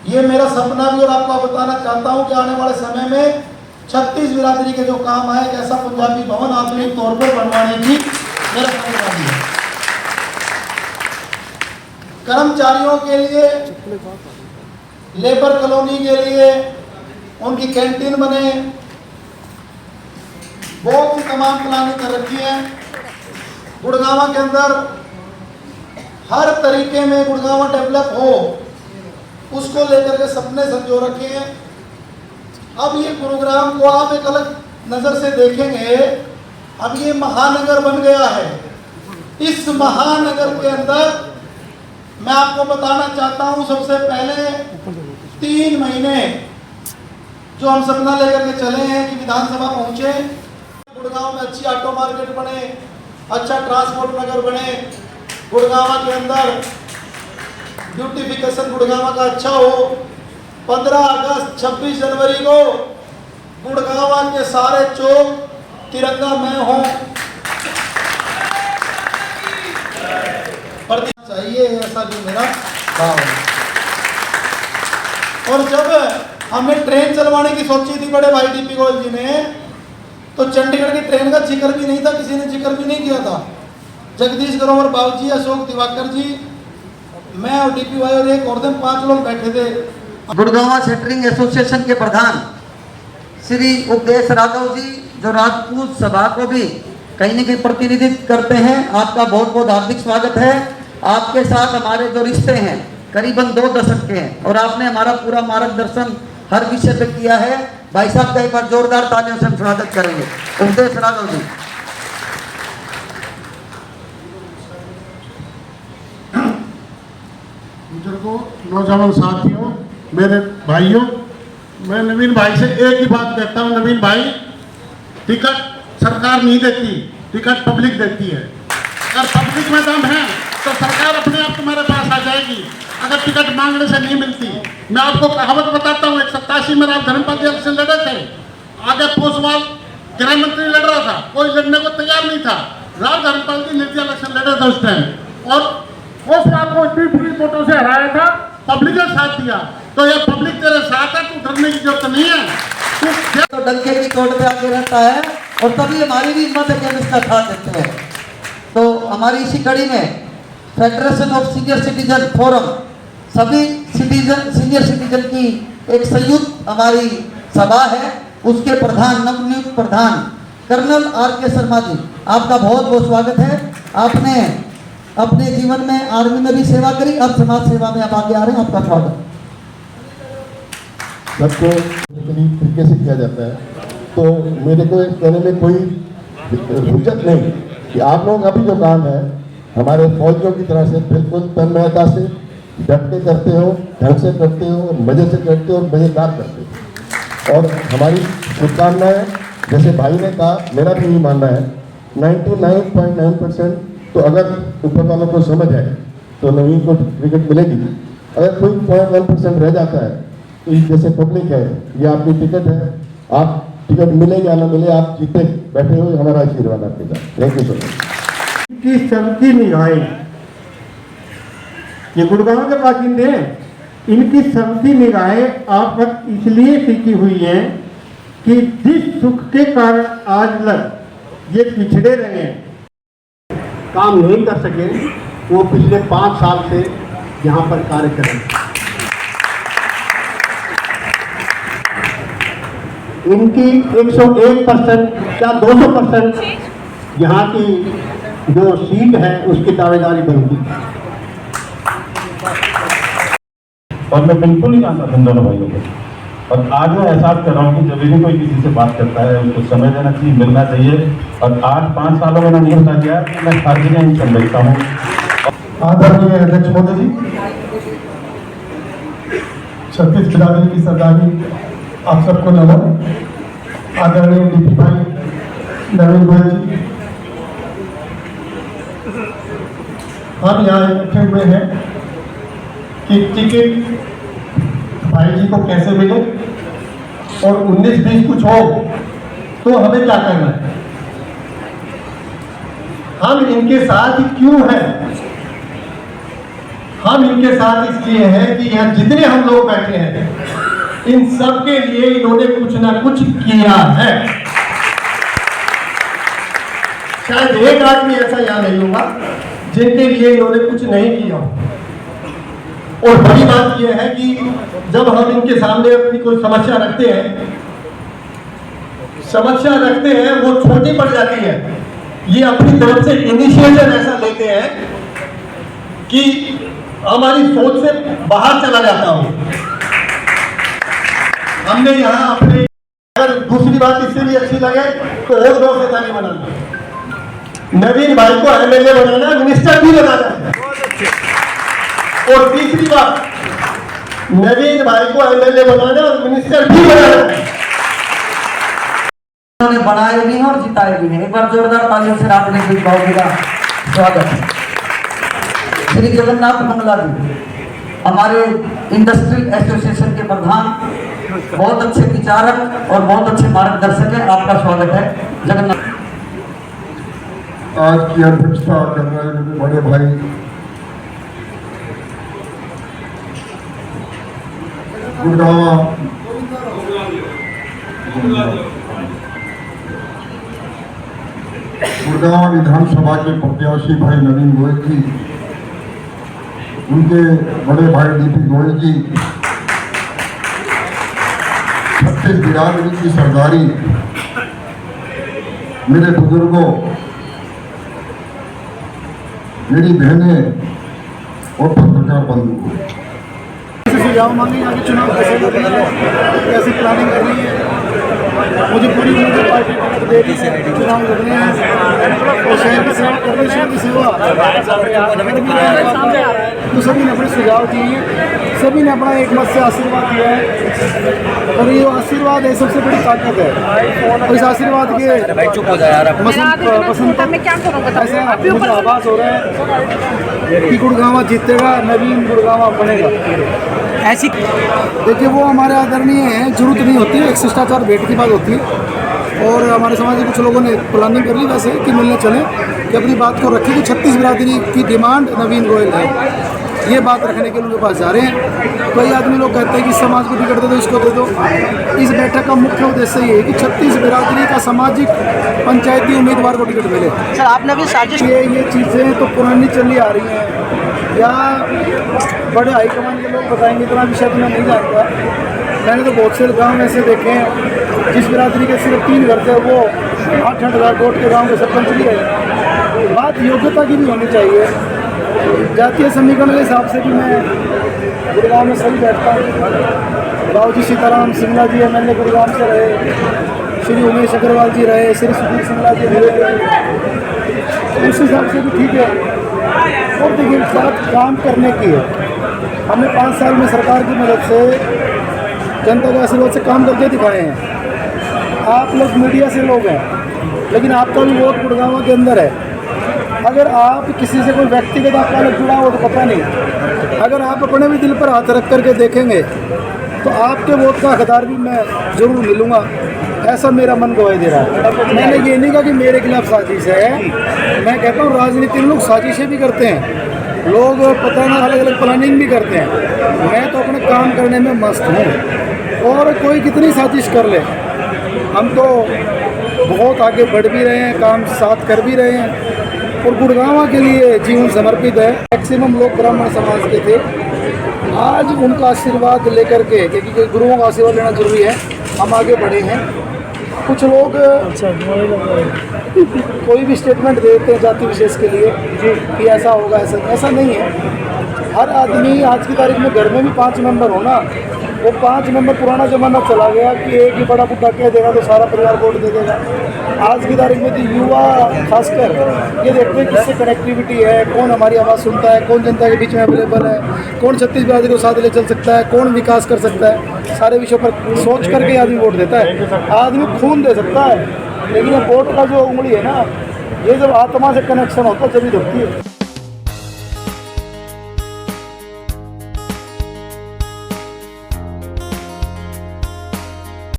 ये मेरा सपना भी, और आपको बताना चाहता हूँ कि आने वाले समय में 36 बिरादरी के जो काम है, एक ऐसा पंजाबी भवन आधुनिक तौर पर बनवाने की मेरा सपना भी है। कर्मचारियों के लिए, लेबर कॉलोनी के लिए उनकी कैंटीन बने, बहुत सी तमाम प्लानिंग कर रखी है। गुड़गांव के अंदर हर तरीके में गुड़गांव डेवलप हो, उसको लेकर के सपने संजो रखे हैं। अब ये गुरुग्राम को आप एक अलग नजर से देखेंगे। अब ये महानगर बन गया है। इस महानगर के अंदर मैं आपको बताना चाहता हूं, सबसे पहले 3 महीने जो हम सपना लेकर के चले हैं कि विधानसभा पहुंचे, गुड़गांव में अच्छी ऑटो मार्केट बने, अच्छा ट्रांसपोर्ट नगर बने, गुड़गांव के अंदर ब्यूटिफिकेशन गुड़गांव का अच्छा हो। 15 अगस्त 26 जनवरी को गुड़गांव के सारे चौक तिरंगामय हों। चाहिए ऐसा भी मेरा भाव है। और जब हमने ट्रेन चलवाने की सोची थी बड़े भाई डीपी गोयल जी ने, तो चंडीगढ़ की ट्रेन का जिक्र भी नहीं था, किसी ने जिक्र भी नहीं किया था। जगदीश ग्रोवर बाबू जी, अशोक दिवाकर जी, मैं और डीपी भाई और एक और दिन 5 लोग बैठे थे। गुड़गांव सेटरिंग एसोसिएशन के प्रधान श्री उपदेश राघव जी, जो राजपूत सभा को भी कहीं न कहीं प्रतिनिधित्व करते हैं, आपका बहुत बहुत हार्दिक स्वागत है। आपके साथ हमारे जो रिश्ते हैं करीबन 2 दशक के हैं, और आपने हमारा पूरा मार्गदर्शन हर विषय पे किया है। भाई साहब का एक बार जोरदार तालियों से हम स्वागत करेंगे उपदेश राघव जी। बुजुर्गों, नौजवान साथियों, मेरे भाइयों, मैं नवीन भाई से एक ही बात कहता हूँ। नवीन भाई, टिकट सरकार नहीं देती, टिकट पब्लिक देती है। अगर पब्लिक में दम है तो सरकार अपने आप तुम्हारे पास आ जाएगी, अगर टिकट मांगने से नहीं मिलती। मैं आपको कहावत बताता हूँ। 87 में राव धर्मपाल जी इलेक्शन लड़े थे, आगे पोसवाल गृह मंत्री लड़ रहा था, कोई लड़ने को तैयार नहीं था। राव धर्मपाल जी निर्दलीय इलेक्शन लड़े थे उस टाइम, और पोसवाल को इतनी पूरी वोटों से हराया था, पब्लिक ने साथ दिया। तो ये पब्लिक तेरे साथ है, तू डरने की जरूरत नहीं है। तो डंके की चोट पे आगे रहता है, और तभी हमारी भी हिम्मत है कि हम इसका साथ देते हैं। तो हमारी इसी कड़ी में federation of senior citizen forum, सभी सीनियर सिटीजन की एक संयुक्त हमारी सभा है, उसके प्रधान, नवनियुक्त प्रधान कर्नल RK शर्मा जी, आपका बहुत बहुत स्वागत है। आपने अपने जीवन में आर्मी में भी सेवा करी, अब समाज सेवा में आप आगे आ रहे हैं, आपका स्वागत। सबको इतनी तरीके से किया जाता है, तो मेरे को कहने में कोई हुज्जत नहीं कि आप लोगों का भी जो काम है हमारे फौजियों की तरह से बिल्कुल तन्मयता से डट के करते हो, ढंग से करते हो, मजे से करते हो और मजेदार करते हो। और हमारी शुभकामनाएं, जैसे भाई ने कहा, मेरा भी यही मानना है 99.9% तो अगर ऊपर वालों को समझ है तो नवीन को टिकट मिलेगी। अगर कोई 0.1% रह जाता है तो जैसे पब्लिक है, ये आपकी टिकट है, आप टिकट मिले या ना मिले, आप जीते बैठे हो, हमारा आशीर्वाद आपके साथ। Thank you so much. की सबकी निगाहें, ये गुड़गांव के बाशिंदे हैं, इनकी सबकी निगाहें आप पर इसलिए टिकी हुई हैं कि जिस सुख के कारण आज तक ये पिछड़े रहे, काम नहीं कर सके, वो पिछले 5 साल से यहाँ पर कार्य कर रहे हैं। इनकी 101% या 200% यहाँ की जो सीट है उसकी दावेदारी बनती है। और मैं बिल्कुल नहीं जानता इन दोनों भाइयों को, और आज मैं एहसास कर रहा हूँ कि जब भी कोई किसी से बात करता है उसको समय देना चाहिए, मिलना चाहिए। और आज 5 सालों में नहीं होता गया, मैं हर जगह ही समझता हूँ। आदरणीय अध्यक्ष महोदय जी, 36 बिरादरी की सरदारी आप सबको नमन। आदरणीय डीपी भाई नवीन गोयल जी, हम यहाँ इकट्ठे हुए हैं कि टिकट भाई जी को कैसे मिले, और 19-20 कुछ हो तो हमें क्या करना है, हम इनके साथ क्यों हैं, हम इनके साथ इसलिए हैं कि यहाँ जितने हम लोग बैठे हैं इन सब के लिए इन्होंने कुछ ना कुछ किया है। शायद एक आदमी ऐसा यहाँ नहीं होगा जिनके लिए इन्होंने कुछ नहीं किया। और बड़ी बात यह है कि जब हम इनके सामने अपनी कोई समस्या रखते हैं वो छोटी पड़ जाती है। ये अपनी तरफ से इनिशिएटिव ऐसा लेते हैं कि हमारी सोच से बाहर चला जाता हूं। हमने यहाँ अपने, अगर दूसरी बात इससे भी अच्छी लगे तो और दो से नहीं बनाना, नवीन भाई को एमएलए बनाना, मिनिस्टर भी बनाना है। और तीसरी बात, नवीन भाई को एमएलए बनाना और मिनिस्टर भी बनाना है। उन्होंने बनाए भी हैं और जिताए भी हैं। एक बार जोरदार तालियों से आपने भाव का स्वागत है। श्री जगन्नाथ मंगला जी हमारे इंडस्ट्रियल एसोसिएशन के प्रधान, बहुत अच्छे विचारक और बहुत अच्छे मार्गदर्शक हैं। आपका स्वागत है जगन्नाथ। आज की अध्यक्षता कर रहे हैं मेरे बड़े भाई गुड़गांव विधानसभा के प्रत्याशी भाई नवीन गोयल जी, उनके बड़े भाई डीपी गोयल जी, छत्तीस बिरादरी की सरदारी, मेरे बुजुर्गों, मेरी बहनें और पत्रकार बंधु, सुझाव मांगे आगे चुनाव कैसे करनी है, कैसी प्लानिंग करनी है। मुझे पूरी पार्टी टिकट दे दी है, चुनाव लड़ने हैं और शहर की सेवा करनी, शहर की सेवा तो सभी ने अपने सुझाव दिए, सभी ने अपना एक मत से आशीर्वाद दिया है और ये आशीर्वाद है सबसे बड़ी ताकत है। और इस आशीर्वाद के ऐसे मुझे आभास हो रहा है कि गुड़गांव जीतेगा, नवीन गुड़गांव बनेगा। ऐसी देखिए वो हमारे आदरणीय हैं, जरूरत नहीं होती है, एक शिष्टाचार भेंट की बात होती है। और हमारे समाज के कुछ लोगों ने प्लानिंग कर ली वैसे कि मिलने चले कि अपनी बात को रखें कि 36 बिरादरी की डिमांड नवीन गोयल है, ये बात रखने के लिए उनके पास जा रहे हैं। कई आदमी लोग कहते हैं कि समाज को टिकट दे दो, इसको दे दो। इस बैठक का मुख्य उद्देश्य ये है कि 36 बिरादरी का सामाजिक पंचायती उम्मीदवार को टिकट मिले। सर आपने भी साजिश ये चीज़ें तो पुरानी चली आ रही हैं, या बड़े हाईकमान के लोग बताएंगे, इतना विषय तो मैं नहीं जानता। मैंने तो बहुत से गाँव ऐसे देखे हैं जिस बिरादरी के सिर्फ 3 घर थे वो 8-8 हज़ार वोट के गाँव के सरपंच भी गए। बात योग्यता की भी होनी चाहिए। जातीय समीकरण के हिसाब से भी मैं गुड़गांव में सही बैठता हूँ। बाबूजी सीताराम सिंगला जी एमएलए गुड़गांव से रहे, श्री उमेश अग्रवाल जी रहे, श्री सुधीर सिंगला जी रहे, उस हिसाब से भी ठीक है। और देखिए बात काम करने की है। हमने 5 साल में सरकार की मदद से, जनता के आशीर्वाद से काम करके दिखाए हैं। आप लोग मीडिया से लोग हैं, लेकिन आपका भी वोट गुड़गांव के अंदर है। अगर आप किसी से कोई व्यक्तिगत आपका अलग जुड़ा हो तो पता नहीं, अगर आप अपने भी दिल पर हाथ रख करके देखेंगे तो आपके वोट का हकदार भी मैं जरूर मिलूँगा, ऐसा मेरा मन गवाही दे रहा है। मैंने ये नहीं कहा कि मेरे खिलाफ साजिश है, मैं कहता हूँ राजनीति में लोग साजिशें भी करते हैं, लोग पता ना अलग अलग प्लानिंग भी करते हैं। मैं तो अपने काम करने में मस्त हूँ और कोई कितनी साजिश कर ले, हम तो बहुत आगे बढ़ भी रहे हैं, काम साथ कर भी रहे हैं और गुड़गांव के लिए जीवन समर्पित है। मैक्सिमम लोग ब्राह्मण समाज के थे, आज उनका आशीर्वाद लेकर के, क्योंकि गुरुओं का आशीर्वाद लेना जरूरी है, हम आगे बढ़े हैं। कुछ लोग कोई भी स्टेटमेंट देते हैं जाति विशेष के लिए कि ऐसा होगा, ऐसा नहीं है। हर आदमी आज की तारीख में घर में भी 5 मेंबर हो ना, वो 5 मेंबर पुराना जमाना चला गया कि एक ही बड़ा बुड्ढा कह देगा तो सारा परिवार वोट दे देगा। आज की तारीख में तो युवा खासकर ये देखते हैं किससे कनेक्टिविटी है, कौन हमारी आवाज़ सुनता है, कौन जनता के बीच में अवेलेबल है, कौन 36 बिरादरी को साथ ले चल सकता है, कौन विकास कर सकता है, सारे विषयों पर सोच करके आदमी वोट देता है। आदमी खून दे सकता है, लेकिन ये वोट का जो उंगली है ना, ये जब आत्मा से कनेक्शन होता है तभी दिखती है।